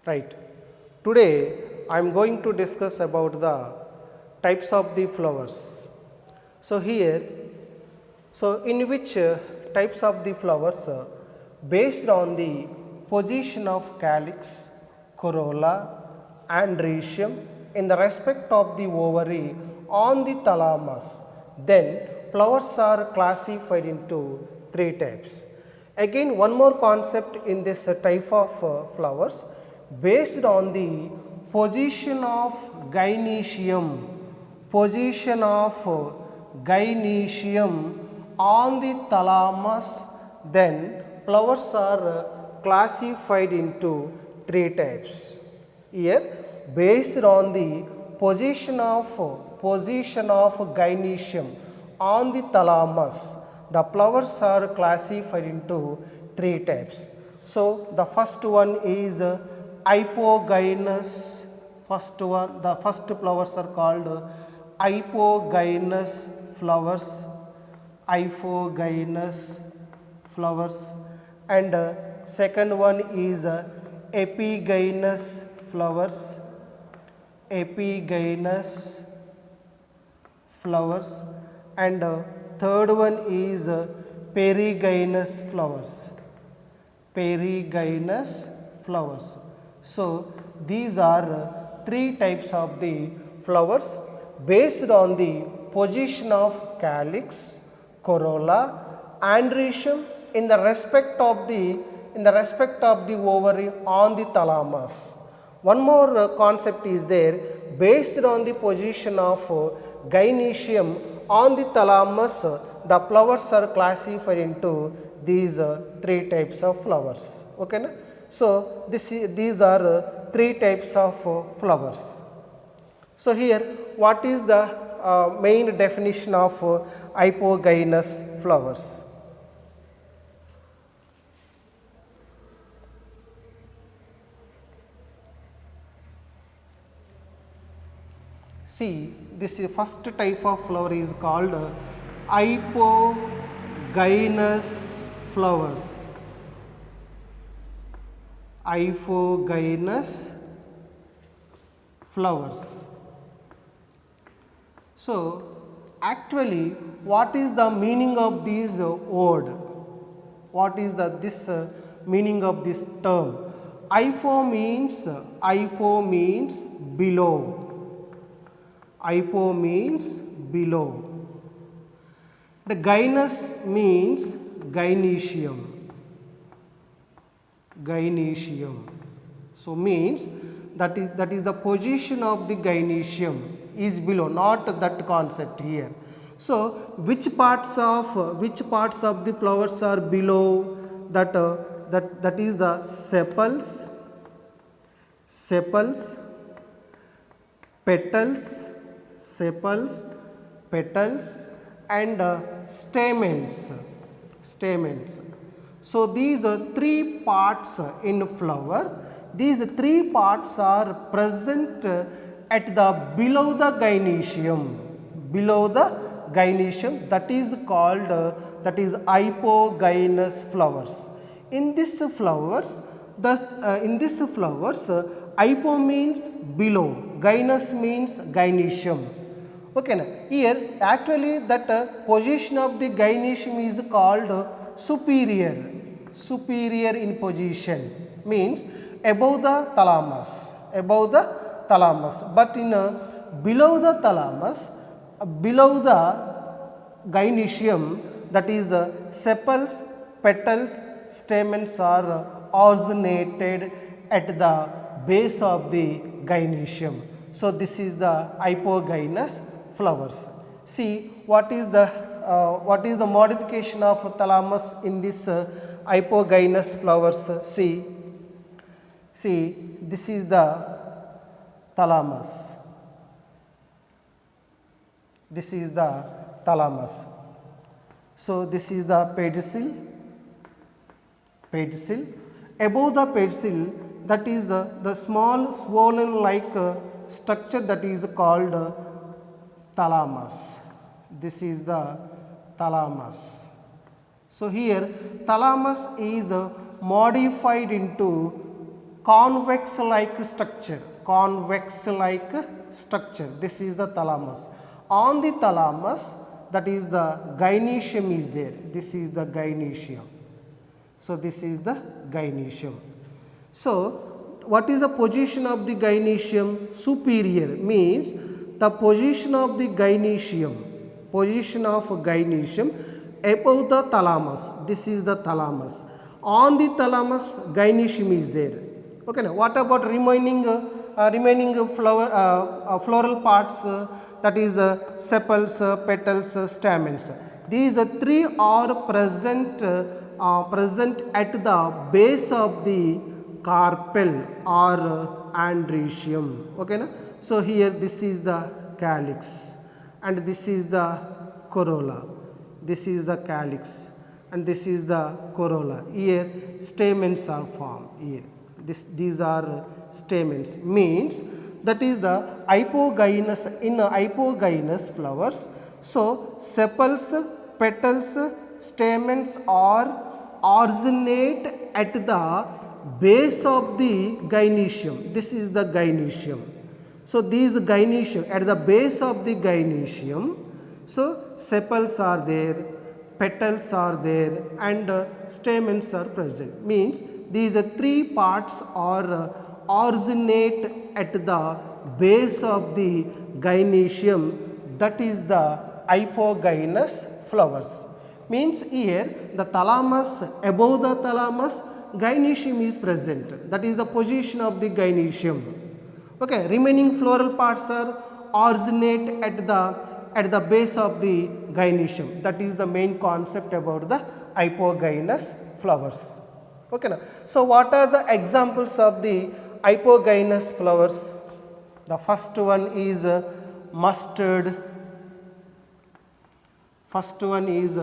Right. Today I am going to discuss about the types of the flowers. So here, in which types of the flowers based on the position of calyx, corolla and rhizome in the respect of the ovary on the thalamus, then flowers are classified into three types. Again, one more concept in this type of flowers based on the position of gynoecium, position of gynoecium on the thalamus, then flowers are classified into three types. Here, based on the position of gynoecium on the thalamus, the flowers are classified into three types. So, the first one is hypogynous. The first flowers are called hypogynous flowers, hypogynous flowers, and second one is epigynous flowers, epigynous flowers, and third one is perigynous flowers, perigynous flowers. So, these are three types of the flowers based on the position of calyx, corolla and rhizome in the respect of the ovary on the thalamus. One more concept is there based on the position of gynoecium on the thalamus, the flowers are classified into these three types of flowers. Okay, na? So, these are three types of flowers. So, here what is the main definition of hypogynous flowers? See, this first type of flower is called hypogynous flowers. Hypogynous flowers. So, actually what is the meaning of this word? What is this meaning of this term? Hypo means below. Hypo means below. The gynous means gynoecium. Gynoecium. So, means that is the position of the gynoecium is below, not that concept here. So, which parts of the flowers are below? That is the sepals, petals, and stamens. So, these are three parts in flower. These three parts are present at the below the gynoecium, that is called hypogynous flowers. In this flowers, hypo means below, gynous means gynoecium. Okay, na? Here actually that position of the gynoecium is called superior in position, means above the thalamus, but in below the thalamus, below the gynoecium, that is sepals, petals, stamens are originated at the base of the gynoecium. So, this is the hypogynous flowers. See what is the modification of thalamus in this hypogynous flowers. See, this is the thalamus. This is the thalamus. So, this is the pedicel. Above the pedicel, that is the small swollen like structure, that is called thalamus. This is the thalamus. So, here thalamus is modified into convex like structure, convex like structure. This is the thalamus. On the thalamus, that is the gynoecium is there. This is the gynoecium. So this is the gynoecium. So what is the position of the gynoecium? Superior means the position of the gynoecium, position of gynoecium above the thalamus. This is the thalamus. On the thalamus, gynoecium is there. Okay. Now what about remaining floral parts? That is sepals, petals, stamens. These three are present at the base of the carpel or androecium. Okay, na? So here this is the calyx and this is the corolla. This is the calyx and this is the corolla. Here stamens are formed. Here these are stamens, means that is the hypogynous. In hypogynous flowers, so sepals, petals, stamens are originate at the base of the gynoecium. This is the gynoecium. So these gynoecium, at the base of the gynoecium, so sepals are there, petals are there and stamens are present. Means these three parts are originate at the base of the gynoecium, that is the hypogynous flowers. Means here the thalamus, above the thalamus gynoecium is present, that is the position of the gynoecium. Okay, remaining floral parts are originate at the base of the gynoecium. That is the main concept about the hypogynous flowers. Okay, now, so what are the examples of the hypogynous flowers? The first one is mustard. First one is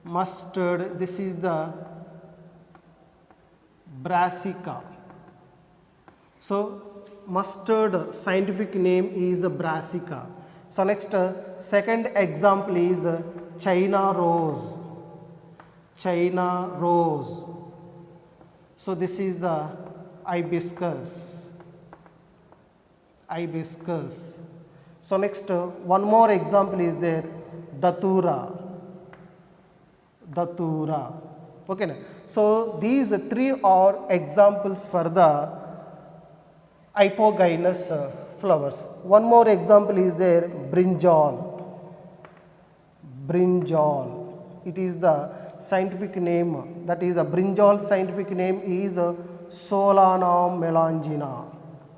mustard. This is the brassica. So mustard scientific name is brassica. So next second example is China rose. China rose. So this is the hibiscus. Hibiscus. So next one more example is there, datura. Datura. Okay. Na? So these three are examples for the hypogynous flowers. One more example is there, brinjal. Brinjal. It is the scientific name, that is a brinjal scientific name is Solanum melongena.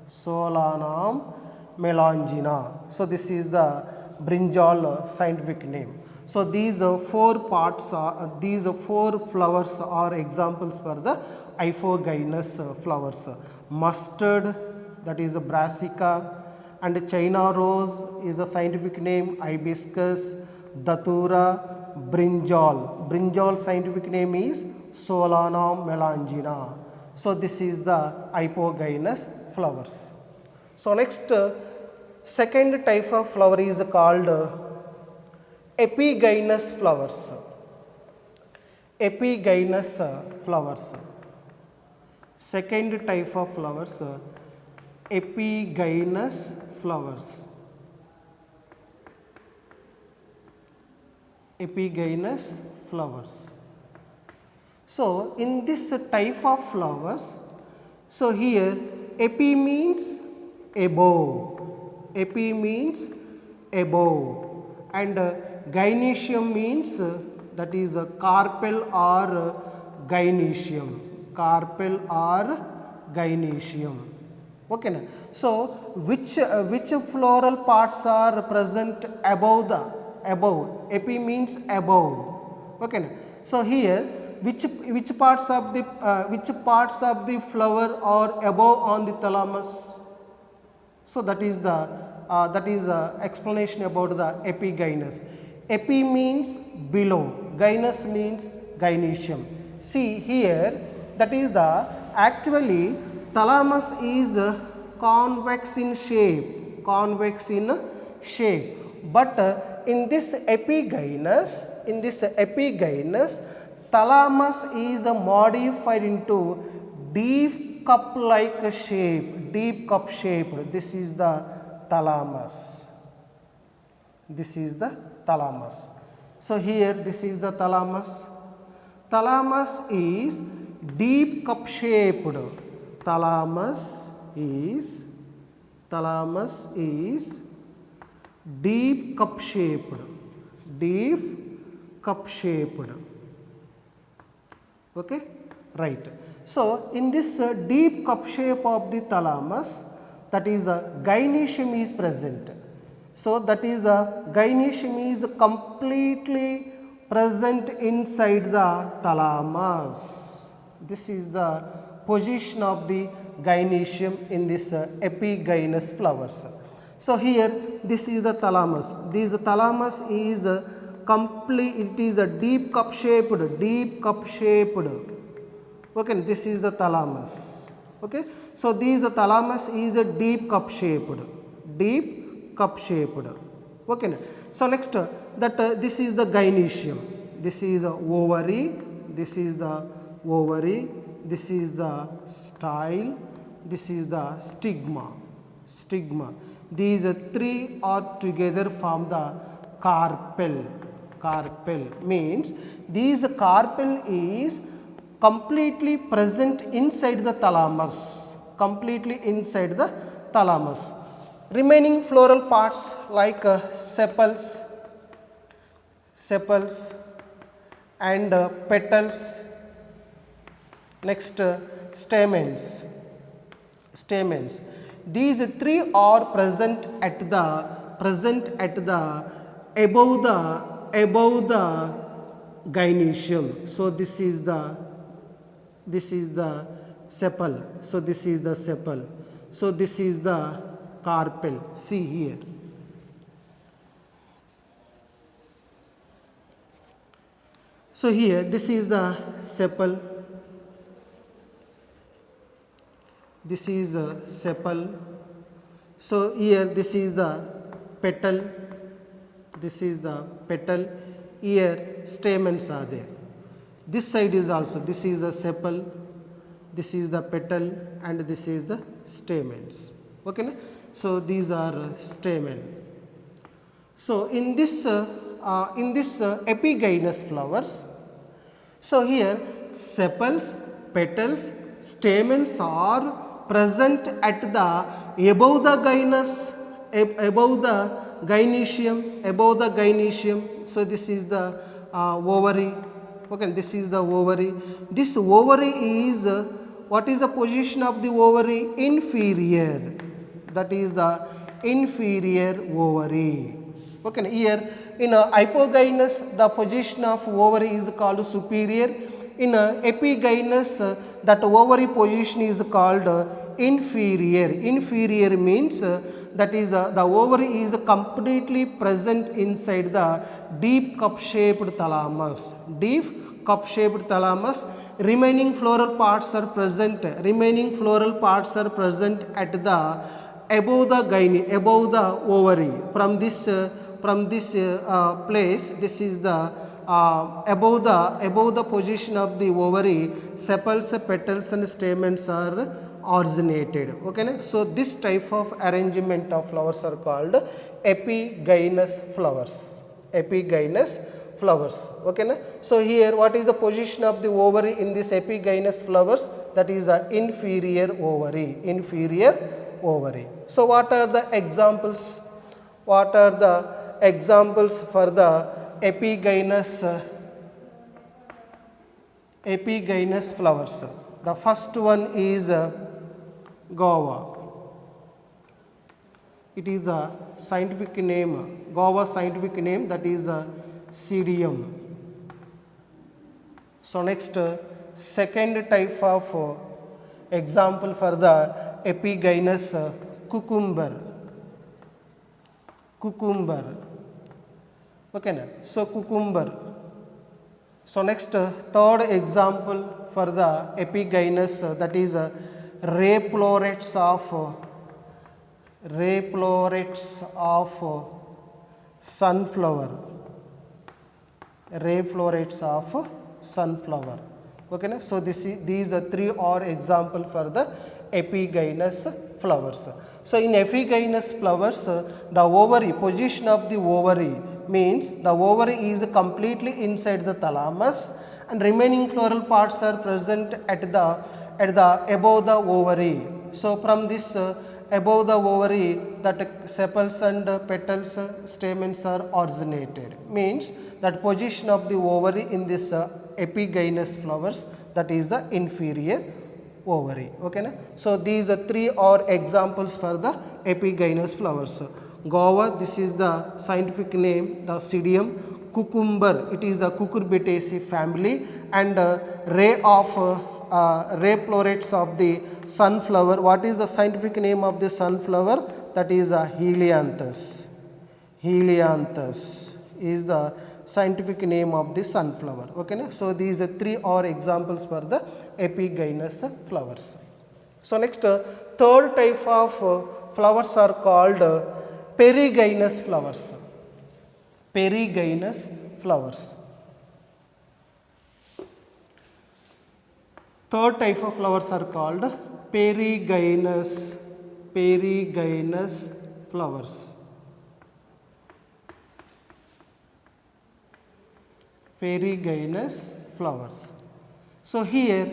Solanum melongena. So this is the brinjal scientific name. So these four parts are, these four flowers are examples for the hypogynous flowers. Mustard, that is a brassica, and China rose is a scientific name, hibiscus, datura, brinjal. Brinjal scientific name is Solanum melongena. So this is the hypogynous flowers. So next second type of flower is called epigynous flowers. Epigynous flowers. Second type of flowers, epigynous flowers. Epigynous flowers. So in this type of flowers, so here epi means above. Epi means above, and gynoecium means that is a carpel or gynoecium. Carpel or gynoecium. Okay, na? So which floral parts are present above the above? Epi means above. Okay, na? So here which parts of the flower are above on the thalamus? So that is the explanation about the epigynous. Epi means below, gynous means gynoecium. See here, that is the actually thalamus is convex in shape, but in this epigynous, thalamus is modified into deep cup like shape, deep cup shaped. This is the thalamus. This is the thalamus. So here this is the thalamus. Thalamus is deep cup shaped. Thalamus is deep cup shaped. Deep cup shaped. Okay, right. So in this deep cup shape of the thalamus, that is gynoecium is present. So that is the gynoecium is completely present inside the thalamus. This is the position of the gynoecium in this epigynous flowers. So here this is the thalamus. This thalamus is complete, it is a deep cup shaped, Okay, this is the thalamus. Okay, so this thalamus is a deep cup shaped, Okay, so next that this is the gynoecium. This is a ovary. This is the ovary. This is the style. This is the stigma. These three are together form the carpel. Carpel means this carpel is completely present inside the thalamus. Completely inside the thalamus. Remaining floral parts like sepals and petals. Next stamens. These three are present at the above the gynoecium. So this is the sepal. So this is the sepal. So this is the carpel. See here. So here this is the sepal. This is a sepal. So here this is the petal. This is the petal. Here stamens are there. This side is also, this is a sepal, this is the petal, and this is the stamens. Okay, so these are stamen. So in this epigynous flowers, so here sepals, petals, stamens are present at the above the gynoecium. So this is the ovary. Okay, this is the ovary. This ovary is what is the position of the ovary? Inferior. That is the inferior ovary. Okay, here in hypogynous the position of ovary is called superior. In epigynous that ovary position is called inferior. Inferior means that is the ovary is completely present inside the deep cup shaped thalamus. Deep cup shaped thalamus. Remaining floral parts are present. At the above the ovary. From this place, this is the above the position of the ovary, sepals, petals and stamens are originated. Okay, so this type of arrangement of flowers are called epigynous flowers. Okay, so here what is the position of the ovary in this epigynous flowers? That is a inferior ovary. So what are the examples? What are the examples for the epigynous flowers? The first one is guava. It is the scientific name, guava scientific name, that is Pseudium. So next second type of example for the epigynous cucumber. Okay, na? So cucumber. So next third example for the epigynous that is ray florets of sunflower. Okay, na? So these are three are example for the epigynous flowers. So in epigynous flowers, the ovary, position of the ovary means the ovary is completely inside the thalamus and remaining floral parts are present at the above the ovary. So from this above the ovary, that sepals and petals, stamens are originated. Means that position of the ovary in this epigynous flowers, that is the inferior ovary. Okay, na? So these are three are examples for the epigynous flowers. Guava, this is the scientific name, the Psidium. Cucumber, it is the Cucurbitaceae family, and ray florets of the sunflower. What is the scientific name of the sunflower? That is a Helianthus. Helianthus is the scientific name of the sunflower. Okay, na? So these three are examples for the epigynous flowers. So next, third type of flowers are called perigynous flowers. Perigynous flowers. Third type of flowers are called perigynous flowers. Perigynous flowers. So here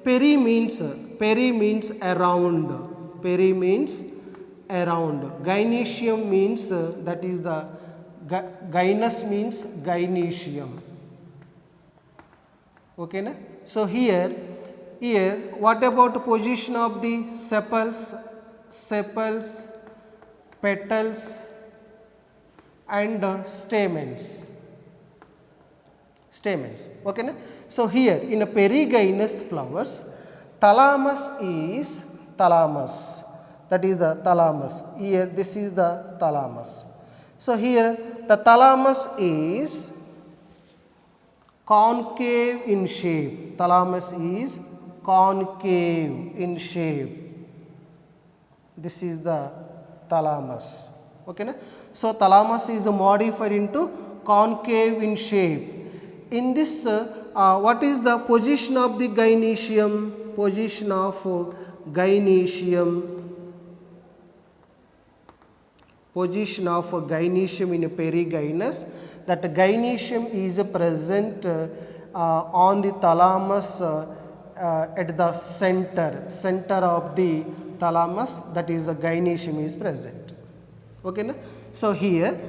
peri means around. Peri means around. Gynoecium means that is the gynous means gynoecium. Okay, na? So here what about position of the sepals, petals and stamens? Okay, na? So here in a perigynous flowers, thalamus is thalamus. That is the thalamus. Here this is the thalamus. So here the thalamus is concave in shape. Thalamus is concave in shape. This is the thalamus. Okay, na? So thalamus is modified into concave in shape. In this, what is the position of the gynoecium? Position of gynoecium. Position of gynoecium in a perigynous. That gynoecium is present on the thalamus at the center of the thalamus, that is the gynoecium is present. Okay, na? So here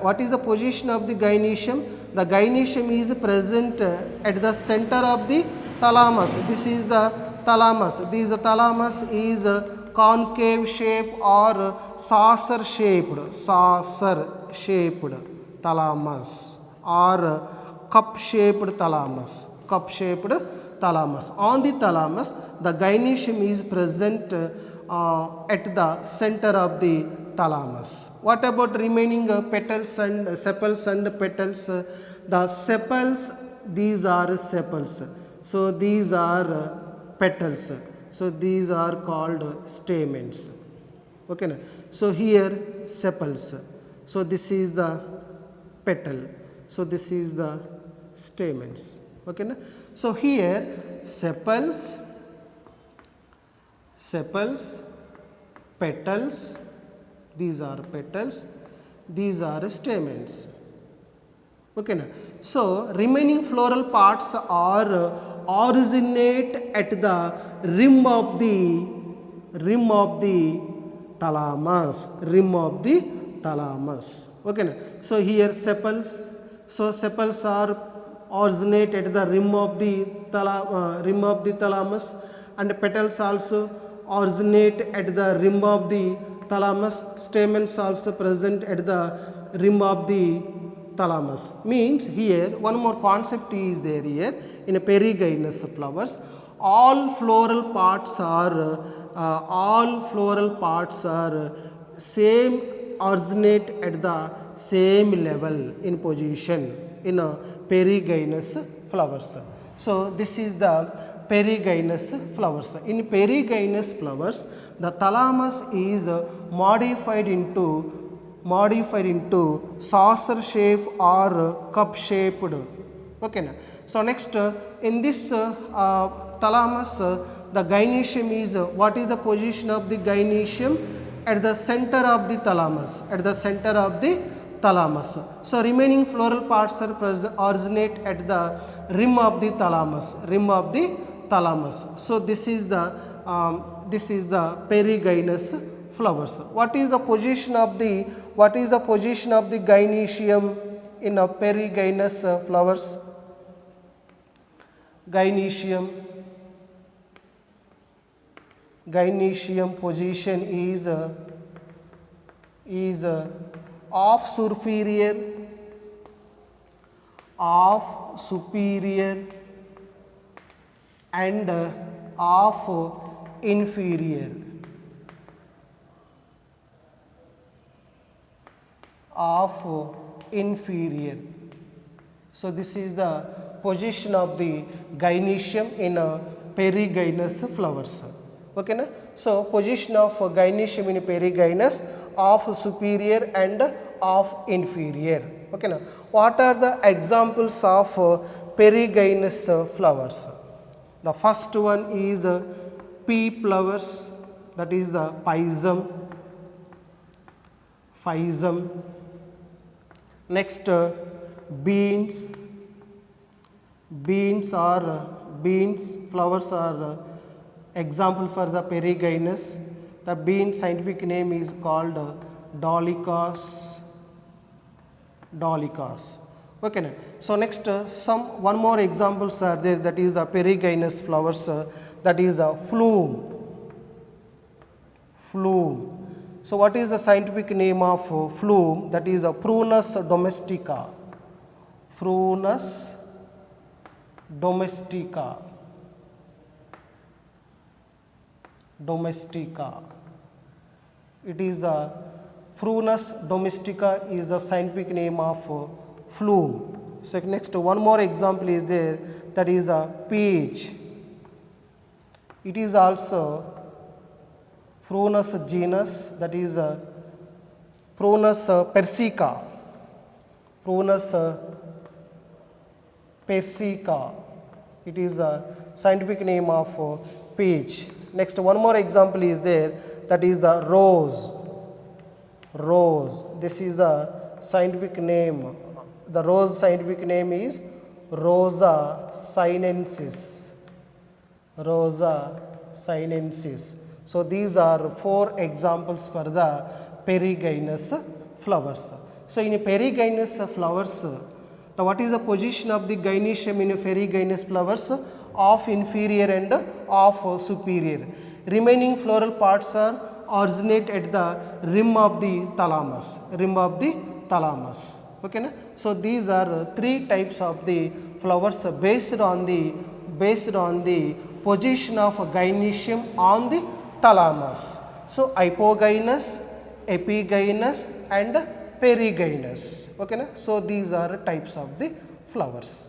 what is the position of the gynoecium? The gynoecium is present at the center of the thalamus. This is the thalamus. This thalamus is concave shape or saucer shaped thalamus or cup shaped thalamus. On the thalamus, the gynoecium is present at the center of the thalamus. What about remaining petals and sepals and petals? The sepals, these are sepals. So these are petals. So these are called stamens. Okay, na? So here sepals. So this is the petal. So this is the stamens. Okay, na? So here sepals, petals, these are petals, these are stamens. Okay, na? So remaining floral parts are originate at the rim of the thalamus. Okay, na? So here sepals. So sepals are originate at the rim of the thalamus, and petals also originate at the rim of the thalamus. Stamens also present at the rim of the thalamus. Means here one more concept is there here in a perigynous flowers. All floral parts are same, originate at the same level in position in a perigynous flowers. So this is the perigynous flowers. In perigynous flowers, the thalamus is modified into saucer shape or cup shaped Okay na. So next in this thalamus, the gynoecium is what is the position of the gynoecium? At the center of the thalamus, at the center of the thalamus. So remaining floral parts are originate at the rim of the thalamus, rim of the thalamus. So this is the perigynous flowers. What is the position of the gynoecium in a perigynous flowers? Gynoecium position is off superior and off inferior. So this is the position of the gynoecium in perigynous flowers. Okay na? So position of gynoecium in perigynous, of superior and of inferior. Okay na? What are the examples of perigynous flowers? The first one is pea flowers, that is the physum. Next beans flowers are example for the perigynous. The bean scientific name is called Dolichos. Okay na? So next one more examples are there, that is the perigynous flowers, that is the flume. So what is the scientific name of flume? That is a Prunus domestica. It is the Prunus domestica is the scientific name of flume. So next one more example is there, that is the peach. It is also Prunus genus, that is Prunus persica. It is a scientific name of peach. Next one more example is there, that is the rose. This is the scientific name. The rose scientific name is Rosa sinensis. So these are 4 examples for the perigynous flowers. So in perigynous flowers, what is the position of the gynoecium in perigynous flowers? Of inferior and of superior. Remaining floral parts are originate at the rim of the thalamus. Okay na? So these are 3 types of the flowers based on the position of gynoecium on the thalamus. So hypogynous, epigynous and perigynous. Okay na? So these are types of the flowers.